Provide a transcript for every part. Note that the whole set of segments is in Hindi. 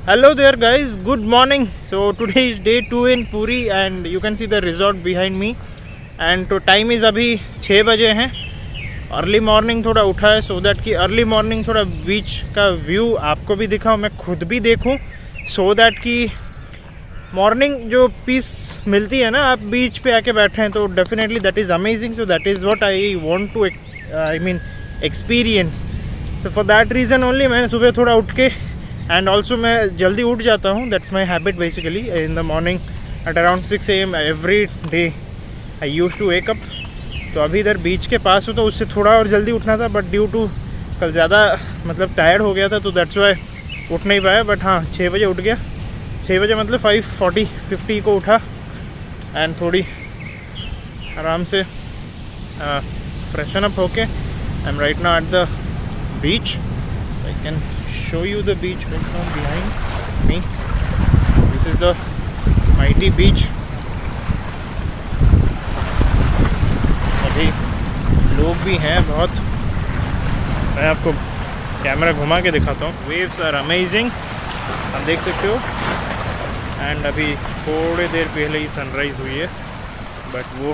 Hello there guys, good morning. So today is day 2 in Puri and you can see the resort behind me and तो time is अभी 6 बजे हैं. अर्ली मॉर्निंग थोड़ा उठा है सो दैट कि अर्ली मॉर्निंग थोड़ा बीच का व्यू आपको भी दिखाऊं, मैं खुद भी देखूं, सो दैट कि मॉर्निंग जो पीस मिलती है ना, आप बीच पे आके बैठे हैं तो definitely that is amazing. So that is what I want to experience. So for that reason only मैं सुबह थोड़ा उठ के एंड ऑल्सो मैं जल्दी उठ जाता हूँ. That's my habit basically. In the morning at around 6 AM every day I use to wake up. तो अभी इधर बीच के पास हो तो उससे थोड़ा और जल्दी उठना था, बट ड्यू टू कल ज़्यादा मतलब टायर्ड हो गया था तो दैट्स वाई उठ नहीं पाया. बट हाँ 6 बजे उठ गया. 6 बजे मतलब 5:40-50 को उठा एंड थोड़ी आराम से फ्रेशन अप होके I am right now at the beach. I can show you the beach right now behind me. This is the mighty beach. अभी लोग भी हैं बहुत. मैं आपको कैमरा घुमा के दिखाता हूँ. वेव्स आर अमेजिंग, आप देख सकते हो. एंड अभी थोड़ी देर पहले ही सनराइज़ हुई है, बट वो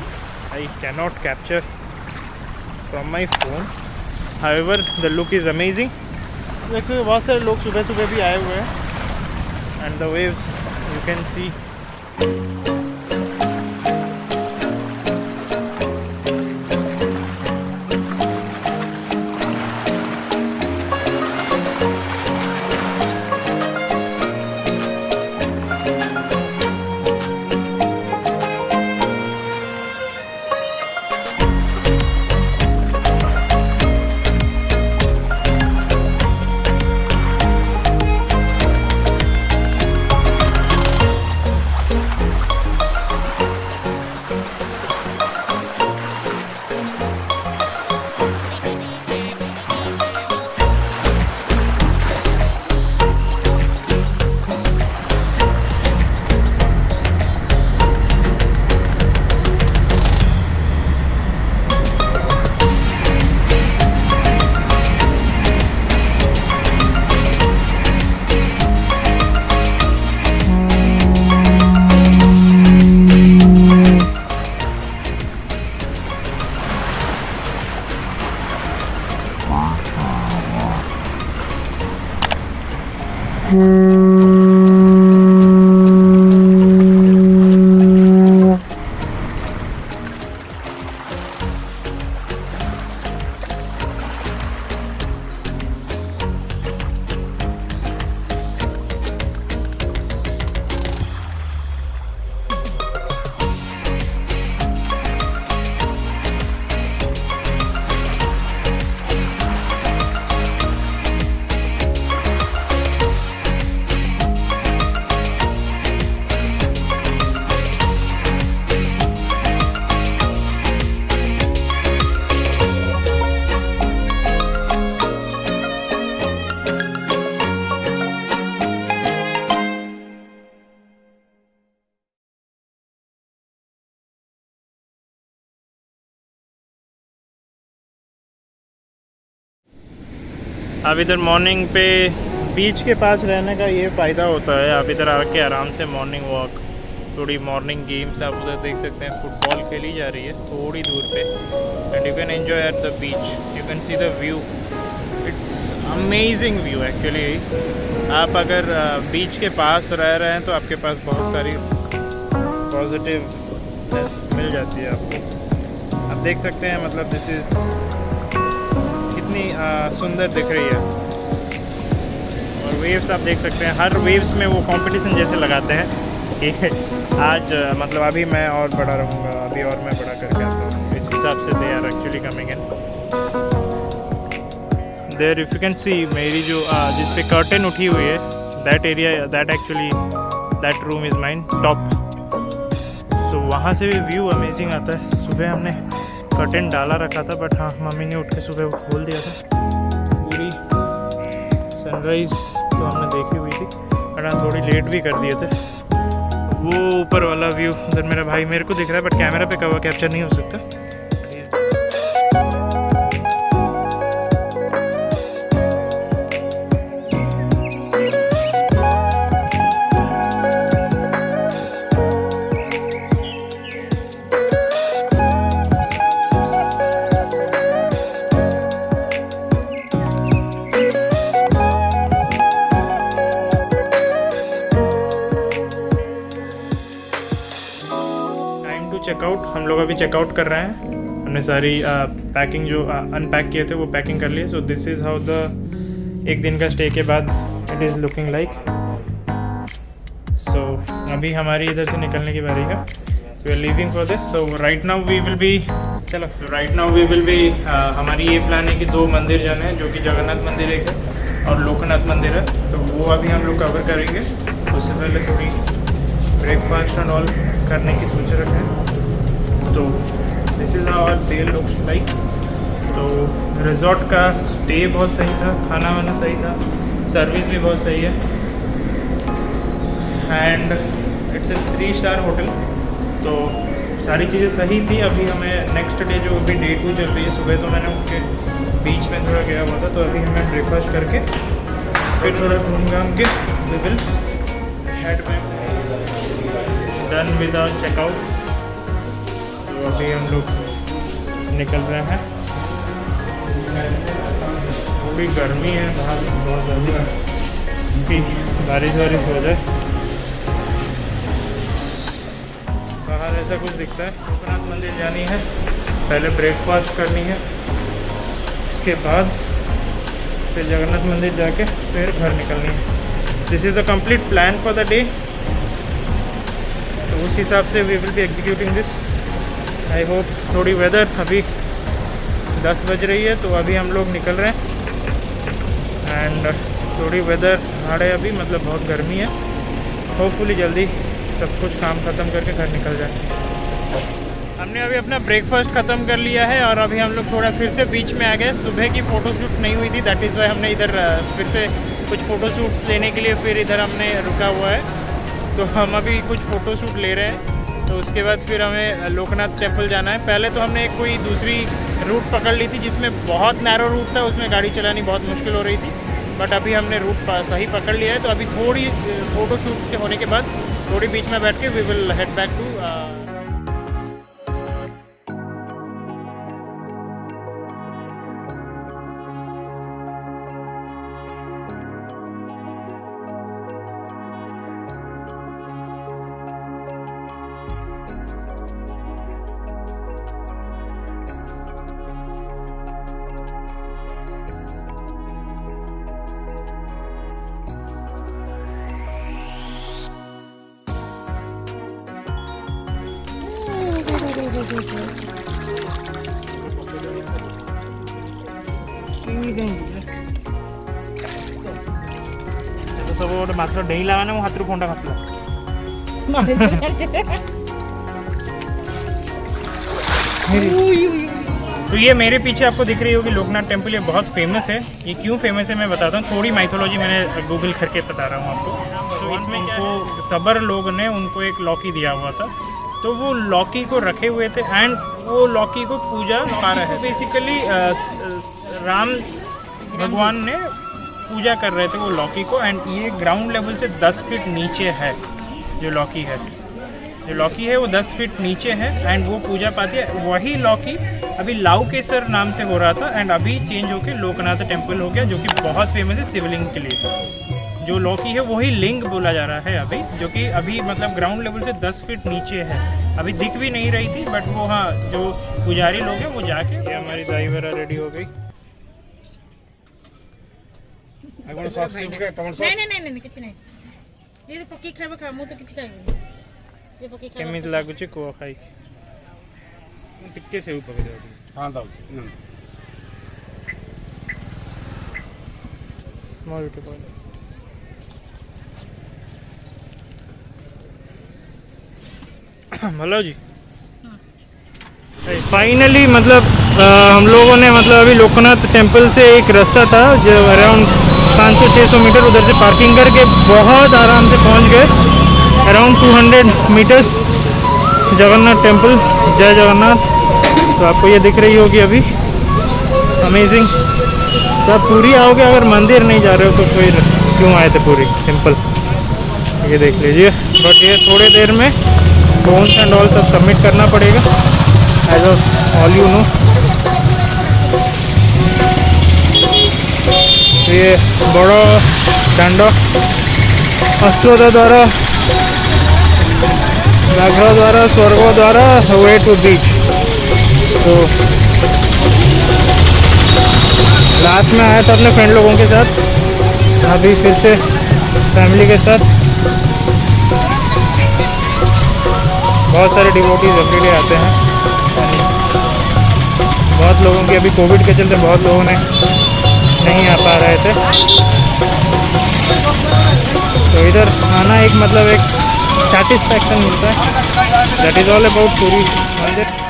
I cannot capture from my phone. However the look is amazing. देख सकते बहुत सारे लोग सुबह सुबह भी आए हुए हैं and the waves you can सी. अब इधर मॉर्निंग पे बीच के पास रहने का ये फ़ायदा होता है, आप इधर आके आराम से मॉर्निंग वॉक, थोड़ी मॉर्निंग गेम्स आप उधर देख सकते हैं. फुटबॉल खेली जा रही है थोड़ी दूर पे and you can enjoy at the beach. You can see the view. It's amazing view actually. आप अगर बीच के पास रह रहे हैं तो आपके पास बहुत सारी पॉजिटिव मिल जाती है आपको. आप देख सकते हैं मतलब दिस इज़ कितनी सुंदर दिख रही है. और वेव्स आप देख सकते हैं, हर वेव्स में वो कंपटीशन जैसे लगाते हैं कि आज मतलब अभी मैं और बड़ा रहूँगा, अभी और मैं बड़ा करके आता हूँ. इस हिसाब से they are actually coming in there. If you can see मेरी जो जिस पे कर्टेन उठी हुई है, that area, that actually that room is mine top. So वहाँ से भी व्यू अमेजिंग आता है. सुबह हमने कर्टेन डाला रखा था, बट हाँ मम्मी ने उठ के सुबह खोल दिया था. पूरी सनराइज़ तो हमने देखी हुई थी, बट हाँ थोड़ी लेट भी कर दिए थे. वो ऊपर वाला व्यू उधर मेरा भाई मेरे को दिख रहा है, बट कैमरा पे कवर कैप्चर नहीं हो सकता. चेकआउट। हम लोग अभी चेकआउट कर रहे हैं। हमने सारी पैकिंग जो अनपैक किए थे वो पैकिंग कर लिए। So this is how the एक दिन का स्टे के बाद it is looking like. So अभी हमारी इधर से निकलने की बारी है। We are leaving for this. So right now we will be हमारी ये प्लान है कि 2 मंदिर जाने हैं, जो कि जगन्नाथ मंदिर एक है और लोकनाथ मंदिर है। तो वो अभी हम लोग कवर करेंगे। उससे पहले थोड़ी ब्रेकफास्ट एंड ऑल करने की सोच रखे हैं। तो this is our day looks like. तो रिजॉर्ट का स्टे बहुत सही था, खाना वाना सही था, सर्विस भी बहुत सही है and it's a 3 star hotel. तो सारी चीज़ें सही थी। अभी हमें नेक्स्ट डे जो अभी डे 2 चल रही है, सुबह तो मैंने उनके बीच में थोड़ा गया हुआ था। तो अभी हमें ब्रेकफास्ट करके फिर थोड़ा घूम घाम के we will head back done with our checkout. तो अभी हम लोग निकल रहे हैं। थोड़ी गर्मी है बाहर, बहुत ज़्यादा कि बारिश वारिश हो जाए। बाहर ऐसा कुछ दिखता है। लोकनाथ मंदिर जानी है, पहले ब्रेकफास्ट करनी है, उसके बाद फिर जगन्नाथ मंदिर जाके फिर घर निकलनी है। This is the complete plan for the day. तो उस हिसाब से we will be executing this. I hope थोड़ी वेदर अभी 10 बज रही है तो अभी हम लोग निकल रहे हैं एंड थोड़ी वेदर हार्ड है अभी, मतलब बहुत गर्मी है। होपफुली जल्दी सब कुछ काम ख़त्म करके घर निकल जाए। हमने अभी अपना ब्रेकफास्ट ख़त्म कर लिया है और अभी हम लोग थोड़ा फिर से बीच में आ गए। सुबह की फ़ोटोशूट नहीं हुई थी, दैट इज़ वाई हमने इधर फिर से कुछ फ़ोटोशूट्स लेने के लिए फिर इधर हमने रुका हुआ है। तो हम अभी कुछ फ़ोटोशूट ले रहे हैं। तो उसके बाद फिर हमें लोकनाथ टेम्पल जाना है। पहले तो हमने कोई दूसरी रूट पकड़ ली थी जिसमें बहुत नैरो रूट था, उसमें गाड़ी चलानी बहुत मुश्किल हो रही थी। बट अभी हमने रूट सही पकड़ लिया है। तो अभी थोड़ी फ़ोटोशूट्स के होने के बाद थोड़ी बीच में बैठ के we will head back to सब गोटे मात्र डेला मैंने हाथ रू फोन खसला। तो ये मेरे पीछे आपको दिख रही होगी लोकनाथ टेम्पल। ये बहुत फेमस है। ये क्यों फेमस है मैं बताता हूँ। थोड़ी माइथोलॉजी मैंने गूगल करके बता रहा हूँ आपको। तो इसमें उनको सबर लोग ने उनको एक लौकी दिया हुआ था, तो वो लौकी को रखे हुए थे एंड वो लौकी को पूजा पा रहे थे। बेसिकली राम भगवान ने पूजा कर रहे थे वो लौकी को एंड ये ग्राउंड लेवल से 10 फीट नीचे है। जो लौकी है वो 10 फीट नीचे है एंड वो पूजा पाती है। वही लौकी अभी लाउकेसर नाम से हो रहा था एंड अभी चेंज होके लोकनाथ टेम्पल हो गया, जो कि बहुत फेमस है शिवलिंग के लिए। जो लौकी है वही लिंग बोला जा रहा है अभी, जो कि अभी मतलब ग्राउंड लेवल से 10 फीट नीचे है। अभी दिख भी नहीं रही थी बट वो हाँ जो पुजारी लोग हैं वो जाके। ये हमारी दाई वगैरह रेडी हो गई। केमिति लागुची कुआ खाई टिके सेव पकड़ दे। हां दाऊ मोर उठे पड़े। भलो जी फाइनली मतलब हम लोगों ने मतलब अभी लोकनाथ टेम्पल से एक रास्ता था जो अराउंड 500-600 मीटर, उधर से पार्किंग करके बहुत आराम से पहुंच गए। Around 200 metres Jagannath temple. जय जगन्नाथ। तो आपको ये दिख रही होगी अभी, अमेजिंग। तो आप पूरी आओगे, अगर मंदिर नहीं जा रहे हो तो फिर क्यों आए थे पूरी, सिंपल। ये देख लीजिए। बट ये थोड़ी देर में फोन्स एंड ऑल सब सबमिट करना पड़ेगा, एज ऑल यू नो। ये बड़ा दांड अश्वत्थ द्वारा व्याघ्रद्वारा स्वर्गद्वारा वे टू बीच। तो लास्ट में आया था अपने फ्रेंड लोगों के साथ, अभी फिर से फैमिली के साथ। बहुत सारे डिवोटीज एवरीडे आते हैं। बहुत लोगों की अभी कोविड के चलते बहुत लोगों ने नहीं आ पा रहे थे, तो इधर आना एक मतलब एक सेटिस्फैक्शन मिलता है। That is all about Puri मंदिर।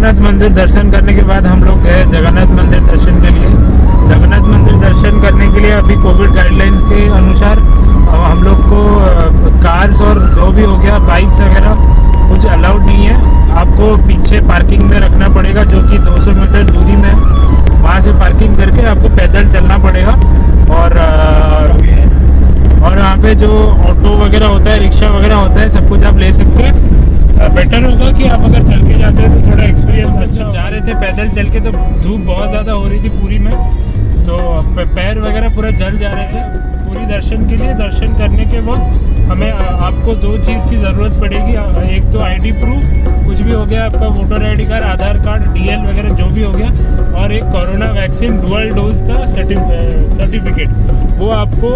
जगन्नाथ मंदिर दर्शन करने के बाद हम लोग गए जगन्नाथ मंदिर दर्शन के लिए। जगन्नाथ मंदिर दर्शन करने के लिए अभी कोविड गाइडलाइंस के अनुसार हम लोग को कार्स और जो भी हो गया बाइक्स वगैरह कुछ अलाउड नहीं है। आपको पीछे पार्किंग में रखना पड़ेगा, जो कि 200 मीटर दूरी में। वहाँ से पार्किंग करके आपको पैदल चलना पड़ेगा। और वहाँ पे जो ऑटो वगैरह होता है, रिक्शा वगैरह होता है, सब कुछ आप ले सकते हैं। बेटर होगा कि आप अगर चल के जाते हैं तो थोड़ा एक्सपीरियंस अच्छा। जा रहे थे पैदल चल के तो धूप बहुत ज़्यादा हो रही थी पूरी में, तो पैर वगैरह पूरा जल जा रहे थे। पूरी दर्शन के लिए दर्शन करने के वक्त हमें आपको दो चीज़ की ज़रूरत पड़ेगी। एक तो आईडी प्रूफ, कुछ भी हो गया, आपका वोटर आईडी कार्ड, आधार कार्ड, डीएल वगैरह जो भी हो गया, और एक कोरोना वैक्सीन डुअल डोज का सर्टिफिकेट। वो आपको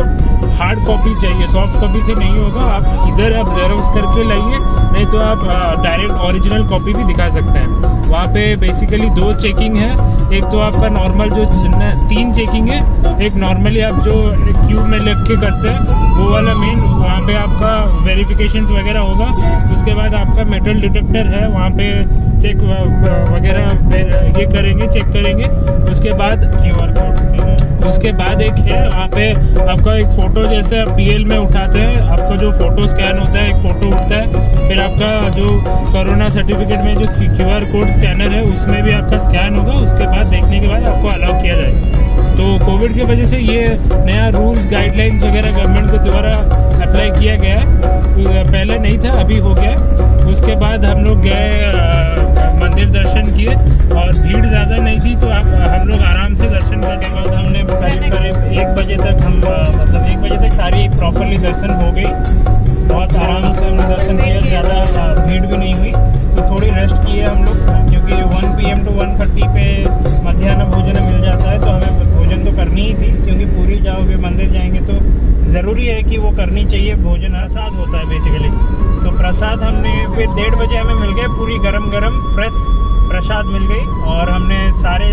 हार्ड कॉपी चाहिए, सॉफ्ट कॉपी से नहीं होगा। आप इधर आप जेरोक्स करके लाइए, नहीं तो आप डायरेक्ट ओरिजिनल कॉपी भी दिखा सकते हैं। वहाँ पे बेसिकली 2 चेकिंग है। एक तो आपका नॉर्मल जो 3 चेकिंग है। एक नॉर्मली आप जो क्यूब में लिख के करते हैं वो वाला मेन, वहाँ पे आपका वेरिफिकेशंस वगैरह होगा। उसके बाद आपका मेटल डिटेक्टर है, वहाँ पे चेक वगैरह ये करेंगे, चेक करेंगे। उसके बाद QR कोड स्कैनर, उसके बाद एक है वहाँ पे आपका एक फ़ोटो, जैसे आप DL में उठाते हैं, आपका जो फ़ोटो स्कैन होता है, एक फ़ोटो उठता है। फिर आपका जो कोरोना सर्टिफिकेट में जो QR कोड स्कैनर है उसमें भी आपका स्कैन होगा। उसके बाद देखने के बाद आपको अलाउ किया जाएगा। तो कोविड की वजह से ये नया रूल्स गाइडलाइंस वगैरह गवर्नमेंट के द्वारा अप्लाई किया गया है। पहले नहीं था, अभी हो गया। उसके बाद हम लोग गए मंदिर दर्शन किए और भीड़ ज़्यादा नहीं थी, तो हम लोग आराम से दर्शन करने के बाद हमने करीब 1 बजे तक मतलब 1 बजे तक सारी प्रॉपरली दर्शन हो गई। बहुत आराम से हमने दर्शन किया, ज़्यादा भीड़ भी नहीं हुई। तो थोड़ी रेस्ट किए हम लोग, क्योंकि 1 PM to 1:30 पे मध्याह्न भोजन मिल जाता है, तो हमें भोजन तो करनी ही थी। क्योंकि पूरी जाओगे, मंदिर जाएंगे तो ज़रूरी है कि वो करनी चाहिए। भोजन प्रसाद होता है बेसिकली, तो प्रसाद हमने फिर 1:30 बजे हमें मिल गए, पूरी गरम फ्रेश प्रसाद मिल गई। और हमने सारे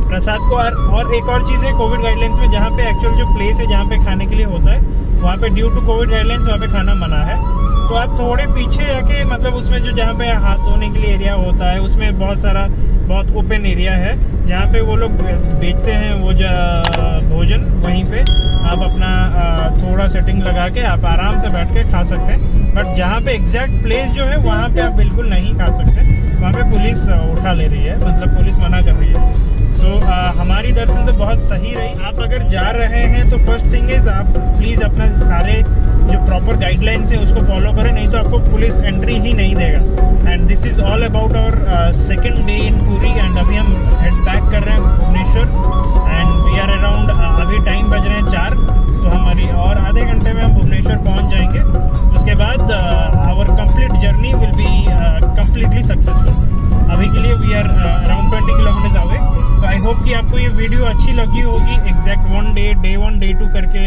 प्रसाद को, और एक और चीज़ है कोविड गाइडलाइंस में, जहाँ पे एक्चुअल जो प्लेस है जहाँ पे खाने के लिए होता है, वहाँ पे ड्यू टू कोविड गाइडलाइंस वहाँ पे खाना मना है। तो आप थोड़े पीछे जाके, मतलब उसमें जो जहाँ पे हाथ धोने के लिए एरिया होता है, उसमें बहुत ओपन एरिया है जहाँ पे वो लोग बेचते हैं वो भोजन। वहीं पे आप अपना थोड़ा सेटिंग लगा के आप आराम से बैठ के खा सकते हैं। बट जहाँ पे एग्जैक्ट प्लेस जो है वहाँ पे आप बिल्कुल नहीं खा सकते, वहाँ पे पुलिस उठा ले रही है, मतलब पुलिस मना कर रही है। सो हमारी दर्शन तो बहुत सही रही। आप अगर जा रहे हैं तो फर्स्ट थिंग इज़ आप प्लीज़ अपना सारे जो प्रॉपर गाइडलाइंस है उसको फॉलो करें, नहीं तो आपको पुलिस एंट्री ही नहीं देगा। And this is all about our second day in Puri. And अभी हम हेड बैक कर रहे हैं Bhubaneswar. And we are around, अभी टाइम बज रहे हैं 4, तो हमारी और आधे घंटे में हम भुवनेश्वर पहुंच जाएंगे। उसके बाद our complete journey will be completely successful. अभी के लिए we are around 20 kilometres away. तो आई होप कि आपको ये वीडियो अच्छी लगी होगी। एग्जैक्ट डे 1 डे 2 करके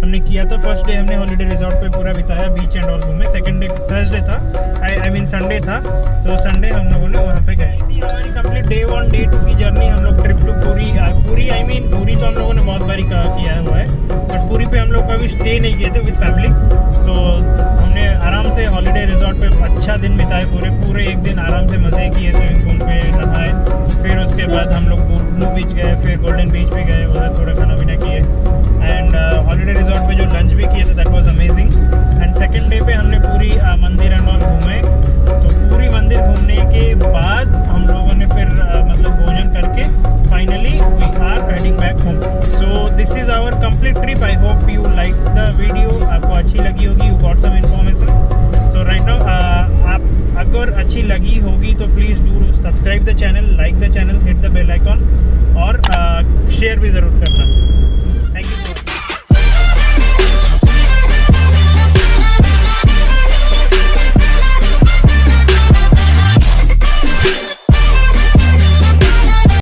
हमने किया था। फर्स्ट डे हमने हॉलीडे रिजॉर्ट पे पूरा बिताया, बीच एंड ऑल घूमे। सेकंड डे थर्सडे था, आई मीन संडे था, तो संडे हम लोगों ने वहाँ पे गए। हमारी कंप्लीट डे 1 डे 2 की जर्नी हम लोग ट्रिप टू पूरी पूरी तो हम लोगों ने बहुत बारी किया हुआ है, बट पूरी पे हम लोग कभी स्टे नहीं किए थे विद फैमिली। तो हमने आराम से हॉलीडे रिजॉर्ट पे अच्छा दिन बिताए, पूरे एक दिन आराम से मज़े किए, स्विमिंग पूल पे नहाए। फिर उसके बाद हम लोग बीच गए, फिर गोल्डन बीच भी गए, उधर थोड़ा खाना पीना किए एंड हॉलीडे रिजॉर्ट पे जो लंच भी किए थे that was amazing. And second day पे हमने पूरी मंदिर एंड ऑल घूमे। तो पूरी मंदिर घूमने के बाद हम लोगों ने फिर मतलब भोजन करके finally we are heading back home. So this is our complete trip. I hope you like the video, आपको अच्छी लगी होगी, you got some information. So right now आप अगर अच्छी लगी होगी तो please do subscribe the channel, like the channel, hit the bell icon और शेयर भी ज़रूर करना।